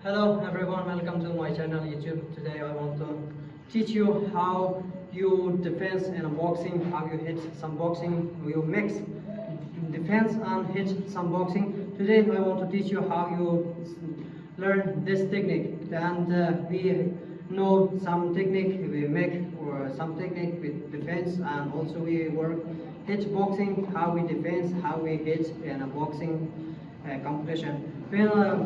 Hello everyone, welcome to my channel YouTube. Today I want to teach you how you defense in a boxing, how you hit some boxing, you mix defense and hit some boxing. Today I want to teach you how you learn this technique, and we know some technique we make, or some technique with defense, and also we work hit boxing, how we defense, how we hit in a boxing competition. When a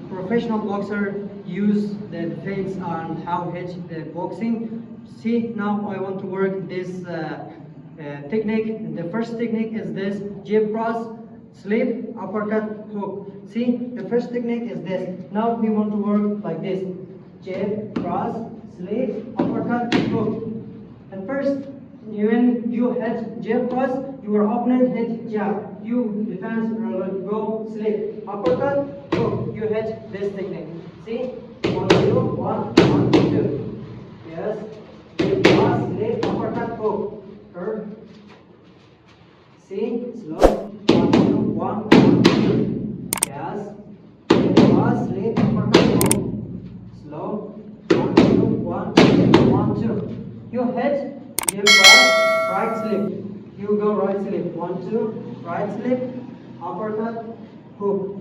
professional boxer use the defense and how hit the boxing, see, now I want to work this technique. The first technique is this jab cross, slip, uppercut, hook. See, the first technique is this. Now we want to work like this: jab, cross, slip, uppercut, hook. And first, when you hit jab cross, your opponent hit jab. You defense, go, slip, uppercut, hook. You hit this technique. See, 1, 2, 1, 1, 2. Yes. Cross, slip, uppercut, hook. Curve. See, slow. 1, 2, 1, 1, 2. Yes. Cross, slip, uppercut, hook. Slow. 1, 2, 1, 1, 2. You hit, jab cross, right slip. You go right slip. 1, 2, right slip, uppercut, hook.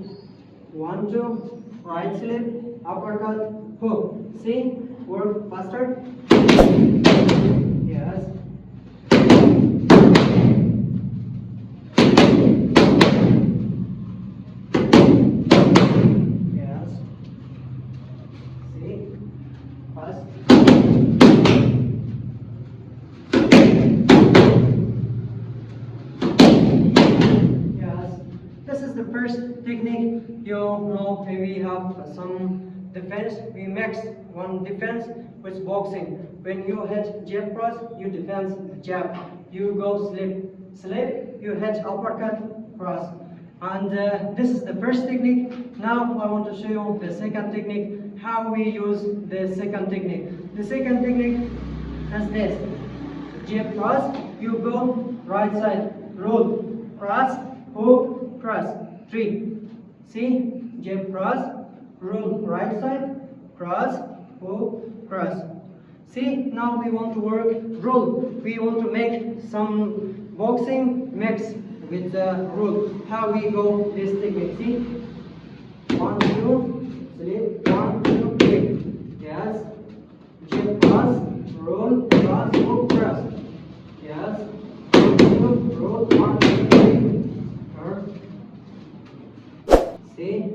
1, 2, right slip, uppercut, hook. See, work faster. Yes. Yes. See, fast. This is the first technique. You know, we have some defense. We mix one defense with boxing. When you hit jab cross, you defense jab. You go slip, slip. You hit uppercut, cross. And this is the first technique. Now I want to show you the second technique. How we use the second technique. The second technique is this: jab cross. You go right side, roll, cross, hook, cross. 3. See, jab cross, roll right side, cross, hook, cross. See, now we want to work roll. We want to make some boxing mix with the roll. How we go this technique? See, 1, 2, slip, 1, 2, 3. Yes, jab cross, roll, cross, hook, cross. Yes, 1, 2, roll, 1, 2, 3. See,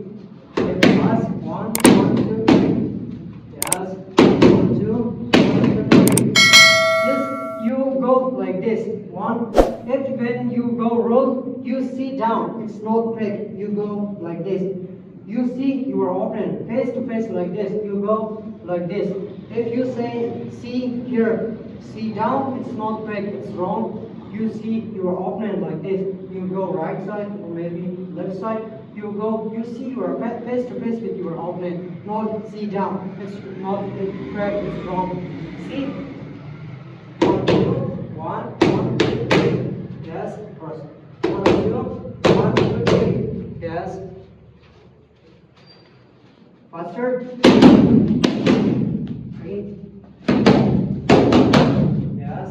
jab cross, 1, 1, 2, 3. Yes, 1, 2, 1, 2, 3. Just you go like this. 1. If when you go roll, you see down. It's not break. You go like this. You see your opponent face to face like this. You go like this. If you say see here, see down, it's not break. It's wrong. You see your opponent like this. You go right side or maybe left side. You go, you see your face to face with your opponent, not see down. It's not correct, it's wrong. See? 1, 2, 1, 1, 2, 3. Yes, cross. 1, 2, 1, 2, 3. Yes. Faster. 3. Yes.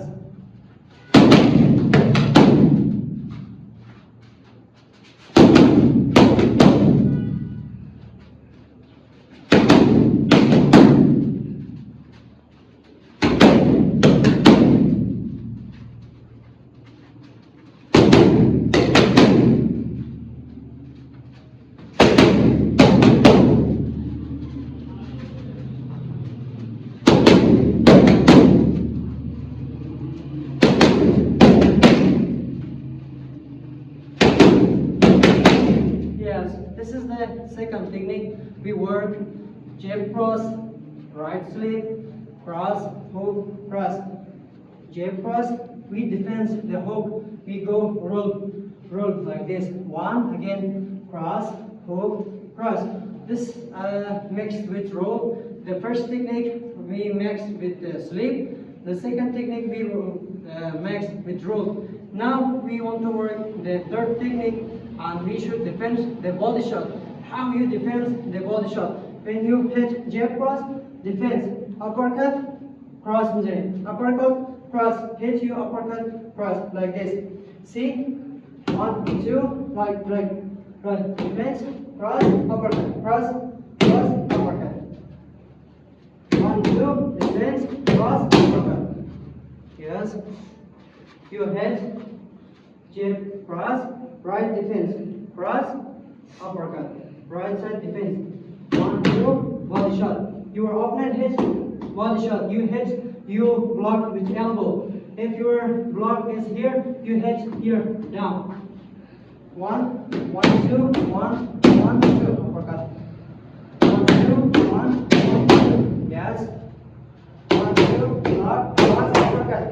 Yes, this is the second technique. We work jab cross, right slip, cross, hook, cross. Jab cross, we defense the hook. We go roll, roll like this. 1, again, cross, hook, cross. This mixed with roll. The first technique we mixed with slip. The second technique we mixed with roll. Now we want to work the third technique, and we should defend the body shot. How you defend the body shot? When you hit jab cross, defense, uppercut, cross uppercut, cross, hit you, uppercut, cross, like this. See? 1, 2, like, defense, cross, uppercut, cross, uppercut. 1, 2, defense, cross, uppercut. Yes. You hit, jab, cross, right defense, cross, uppercut, right side defense. 1, 2, body shot. Your opponent hits body shot. You hit, you block with elbow. If your block is here, you hit here, down. 1, 1, 2, 1, 1, 2, uppercut. 1, 2, 1, 1, 2. Yes. 1, 2, block, cross, uppercut.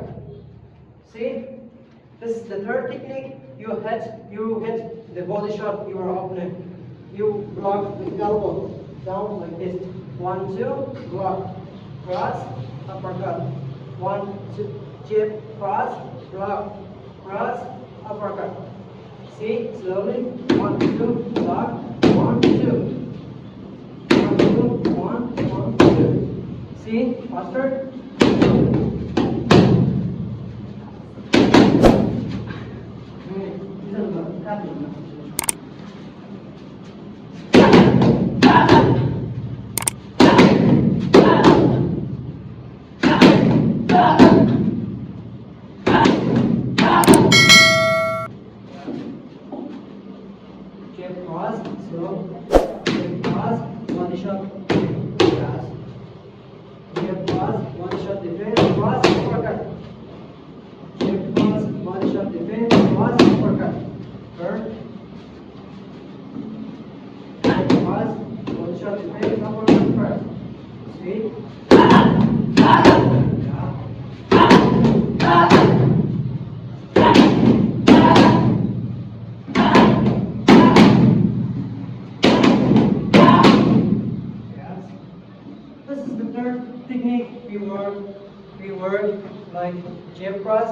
See? This is the third technique. You hit the body shot your opponent. You block with elbow down like this. 1, 2, block, cross, uppercut. 1, 2, jab, cross, block, cross, uppercut. See, slowly. 1, 2, block, 1, 2. 1, 2, 1, 1, 2. See, faster. Jab cross, slow. Jab cross, body shot, cross. Jab cross, body shot, defense, cross, uppercut. Jab cross, body shot, defense, cross, uppercut. Turn. Jab cross, body shot, defense, uppercut, first. Speed. This is the third technique we work like jab cross,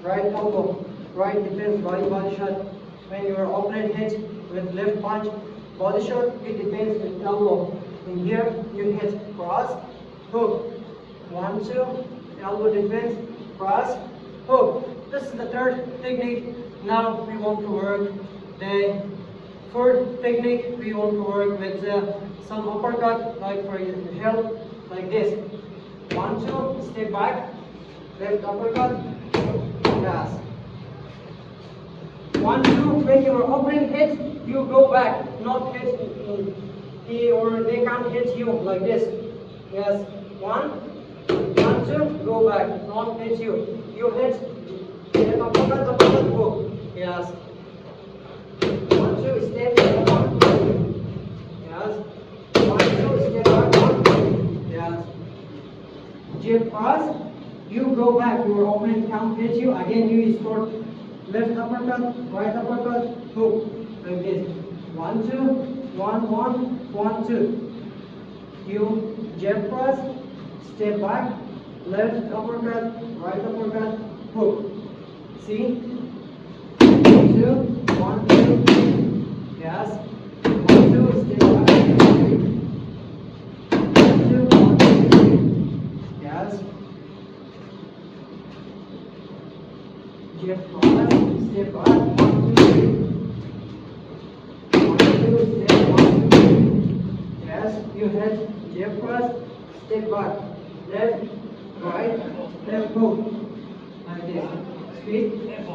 right elbow, right defense, right body shot. When your opponent hits with left punch, body shot, you defense with elbow. In here, you hit cross, hook. 1, 2, elbow defense, cross, hook. This is the third technique. Now we want to work the fourth technique. We want to work with some uppercut, like for help, like this. 1, 2, step back, left uppercut, pass. 1, 2, when your opponent hits, you go back, not hit he or they can't hit you like this. Yes, 1, 1, 2, go back, not hit you. You hit, uppercut, hook. Yes. 1, 2, step back, 1, 2. Yes. 1, 2, step back, 1. Yes. Jab cross, you go back, your opponent can't hit you. Again, you start left uppercut, right uppercut, hook. Like this. 1, 2, 1, 1, 1, 2. You jab cross, step back, left uppercut, right uppercut, hook. See? 1, 2, 1, 2. Yes. 1, 2, step back. 1, 2, 1, 2. Yes. Jab cross, step back. 1, 2, 1, 2, step 1, 2. Yes. You hit jab cross, step back. Left, right, left hook. Like this. Speed. Yes.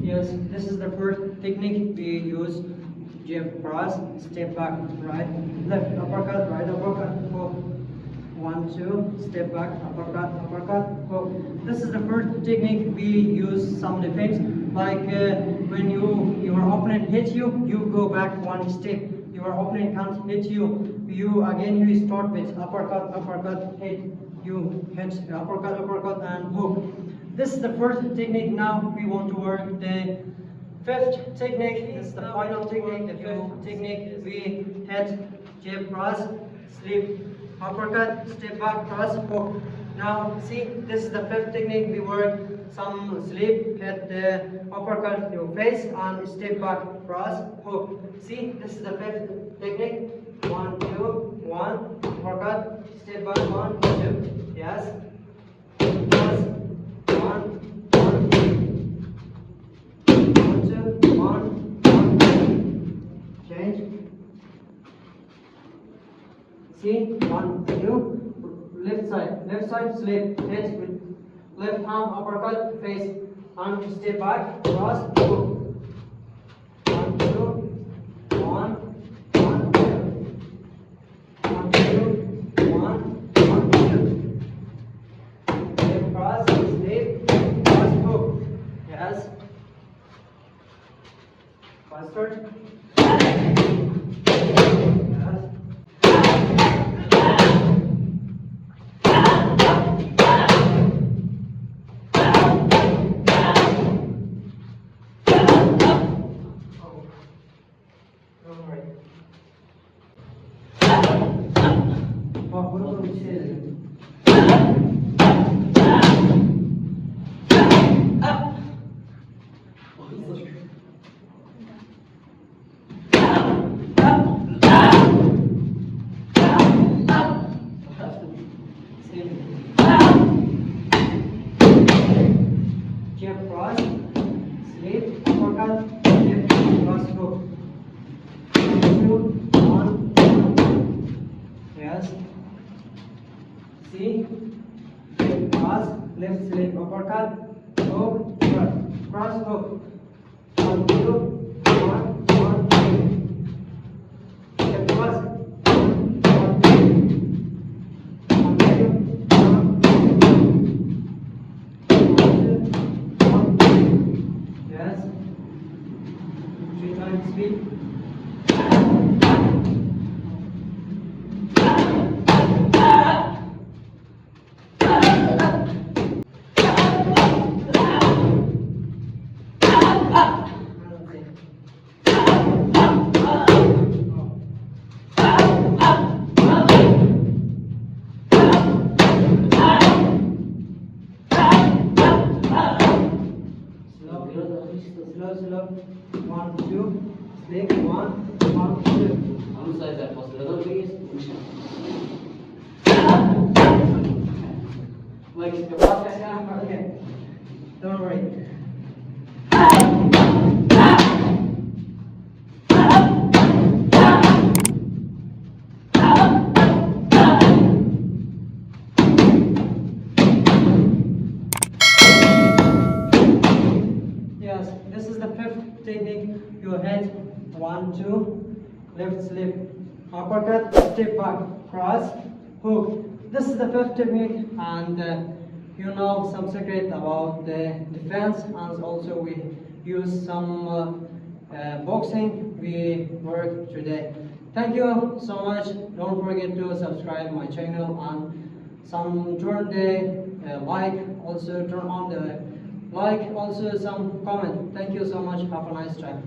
Yes, this is the first technique we use jab, cross, step back, right, left, uppercut, right, uppercut, hook. 1, 2, step back, uppercut, uppercut, hook. This is the first technique. We use some defense, like when your opponent hits you, you go back one step. Your opponent can't hit you. You start with uppercut, uppercut, hit. You hit uppercut, uppercut, and hook. This is the first technique. Now we want to work the fifth technique. This is the final technique. The fifth technique, we hit jab, cross, slip, uppercut, step back, cross, hook. Now see, this is the fifth technique. We work some slip, hit the uppercut, your face, and step back, cross, hook. See, this is the fifth technique. 1, 2, 1, uppercut, step back, 1, 2. Yes. Cross, 1, 1, 2, 1, 1. Change. See, 1, 2, left side, slip, hit with left arm, uppercut, face, and step back, cross, hook. 1, 2, 1, 1, 2. 1, 2, 1, 1, 2. Step, cross, slip, cross, hook. Yes. Faster. Yes. Jab, cross, slip, uppercut, jab, cross, hook. 2, 1, 1. Yes. See? Jab, cross, left slip, uppercut, hook, cross, hook. 1, 2, 1, 1, 2. Jab, cross. 1, 2, 1, 2. Yes. 3 times speed. Slow. 1, 2, slip, 1, 1, 2. Vamos fazer a acelerador, puxa. Like, eu faço essa Okay. Don't worry. Yes, this is the fifth technique. Your head, 1, 2, left slip, uppercut, step back, cross, hook. This is the fifth technique, and you know some secret about the defense, and also we use some boxing we work today. Thank you so much. Don't forget to subscribe my channel and turn the like, also turn on the like, also some comment. Thank you so much. Have a nice time.